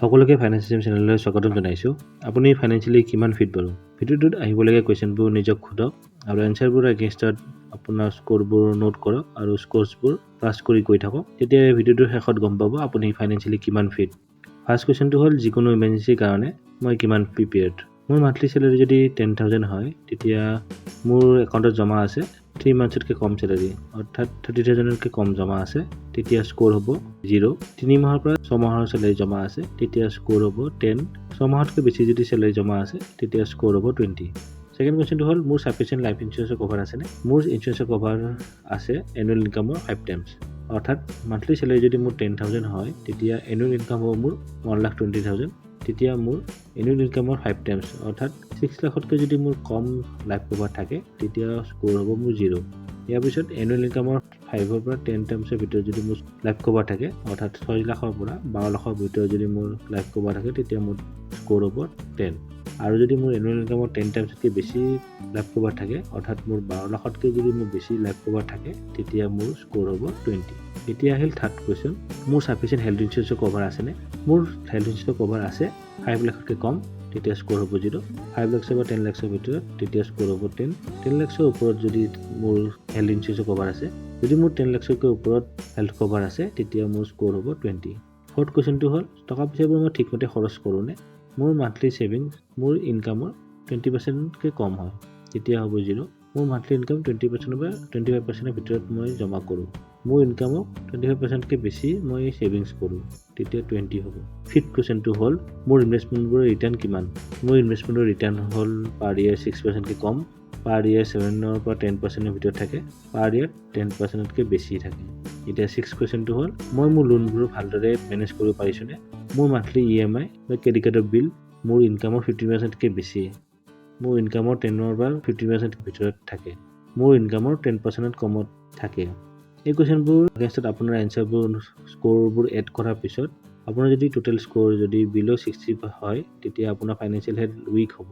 সকলোকে finance Assamese চেনেললৈ স্বাগতম জনাইছোঁ। আপুনি ফাইনেন্সিয়েলি কিমান ফিট বাৰু? ভিডিঅ'টোত আহিবলগীয়া কুৱেশ্যনবোৰ নিজক সোধক আৰু এনচাৰবোৰ এগেইনষ্টত আপোনাৰ স্ক'ৰবোৰ নোট কৰক আৰু স্ক'ৰ্ছবোৰ পাছ কৰি গৈ থাকক। তেতিয়া ভিডিঅ'টোৰ শেষত গম পাব আপুনি ফাইনেন্সিয়েলি কিমান ফিট। ফাৰ্ষ্ট কুৱেশ্যনটো হ'ল যিকোনো ইমাৰ্জেঞ্চিৰ কাৰণে মই কিমান প্ৰিপেয়াৰ্ড। মোৰ মান্থলি চেলাৰী যদি 10,000 হয়, তেতিয়া মোৰ একাউণ্টত জমা আছে 3 মান্থছতকৈ কম চেলাৰী, অৰ্থাৎ 30,000তকৈ কম জমা আছে, তেতিয়া স্ক'ৰ হ'ব 0। 3 মাহৰ পৰা 6 মাহৰ চেলাৰী জমা আছে, তেতিয়া স্ক'ৰ হ'ব 10। 6 মাহতকৈ বেছি যদি চেলাৰী জমা আছে, তেতিয়া স্ক'ৰ হ'ব 20। ছেকেণ্ড কুৱেশ্যনটো হ'ল মোৰ ছাফিচিয়েণ্ট লাইফ ইঞ্চুৰেঞ্চৰ কভাৰ আছেনে? মোৰ ইঞ্চুৰেঞ্চৰ কভাৰ আছে এনুৱেল ইনকামৰ 5 টাইমছ, অৰ্থাৎ মান্থলি চেলাৰী যদি মোৰ 10,000 হয়, তেতিয়া এনুৱেল ইনকাম হ'ব মোৰ 1,20,000। তেতিয়া মোৰ এনুৱেল ইনকামৰ 5 টাইমছ, অৰ্থাৎ 6 লাখতকৈ যদি মোৰ কম লাইফ কভাৰ থাকে, তেতিয়া স্ক'ৰ হ'ব মোৰ 0। ইয়াৰ পিছত এনুৱেল ইনকামৰ 5ৰ পৰা 10 টাইমছৰ ভিতৰত যদি মোৰ লাইফ কভাৰ থাকে, অৰ্থাৎ 6 লাখৰ পৰা 12 লাখৰ ভিতৰত যদি মোৰ লাইফ কভাৰ থাকে, তেতিয়া মোৰ স্ক'ৰ হ'ব 10। আৰু যদি মোৰ এনুৱেল ইনকামৰ 10 টাইমছতকৈ বেছি লাইফ কভাৰ থাকে, অৰ্থাৎ মোৰ 12 লাখতকৈ যদি মোৰ বেছি লাইফ কভাৰ থাকে, তেতিয়া মোৰ স্ক'ৰ হ'ব 20। এতিয়া আহিল থাৰ্ড কুৱেশ্যন, মোৰ ছাফিচিয়েণ্ট হেল্থ ইঞ্চুৰেঞ্চৰ কভাৰ আছেনে? মোৰ হেল্থ ইঞ্চুৰেঞ্চৰ কভাৰ আছে 5 লাখতকৈ কম, তেতিয়া স্ক'ৰ হ'ব 0। 5 লাখৰ পৰা 10 লাখৰ ভিতৰত, তেতিয়া স্ক'ৰ হ'ব 10। 10 লাখৰ ওপৰত যদি মোৰ হেল্থ ইঞ্চুৰেঞ্চৰ কভাৰ আছে, যদি মোৰ 10 লাখতকৈ ওপৰত হেল্থ কভাৰ আছে, তেতিয়া মোৰ স্ক'ৰ হ'ব 20। ফ'ৰ্থ কুৱেশ্যনটো হ'ল টকা পইচাবোৰ মই ঠিকমতে খৰচ কৰোঁনে? মোৰ মান্থলি ছেভিংছ মোৰ ইনকামৰ 20%তকৈ কম হয়, তেতিয়া হ'ব 0। মোৰ মান্থলি ইনকাম 20% বা 25%ৰ ভিতৰত মই জমা কৰোঁ। মোৰ ইনকামৰ 25%তকৈ বেছি মই ছেভিংছ কৰোঁ, তেতিয়া 20 হ'ব। ফিফ্থ কুৱেশ্যনটো হ'ল মোৰ ইনভেষ্টমেণ্টবোৰৰ ৰিটাৰ্ণ কিমান? মোৰ ইনভেষ্টমেণ্টৰ ৰিটাৰ্ণ হ'ল পাৰ ইয়েৰ 6%তকৈ কম, পাৰ ইয়েৰ 7ৰ পৰা 10%ৰ ভিতৰত থাকে, পাৰ ইয়েৰ 10%তকৈ বেছি থাকে। এতিয়া ছিক্স কুৱেশ্যনটো হ'ল মই মোৰ লোনবোৰ ভালদৰে মেনেজ কৰিব পাৰিছোঁনে? মোৰ মান্থলি EMI বা ক্ৰেডিট কাৰ্ডৰ বিল মোৰ ইনকামৰ 50%তকৈ বেছি, মোৰ ইনকামৰ 10ৰ পৰা 50%ৰ ভিতৰত থাকে, মোৰ ইনকামৰ 10%ত কমত থাকে। এই কুৱেশ্যনবোৰ এগেইনষ্টত আপোনাৰ এনচাৰবোৰ স্ক'ৰবোৰ এড কৰাৰ পিছত আপোনাৰ যদি টোটেল স্ক'ৰ যদি বিল' 60 হয়, তেতিয়া আপোনাৰ ফাইনেন্সিয়েল হেল্থ উইক হ'ব।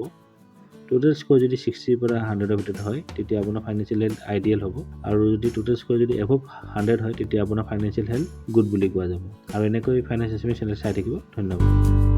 টোটেল স্ক'ৰ যদি 60 পৰা 100ৰ ভিতৰত হয়, তেতিয়া আপোনাৰ ফাইনেন্সিয়েল হেল্থ আইডিয়েল হ'ব। আৰু যদি টোটেল স্ক'ৰ যদি এবভ 100 হয়, তেতিয়া আপোনাৰ ফাইনেন্সিয়েল হেল্থ গুড বুলি কোৱা যাব। আৰু এনেকৈ ফাইনেন্স এছামিজ চেনেল চাই থাকিব। ধন্যবাদ।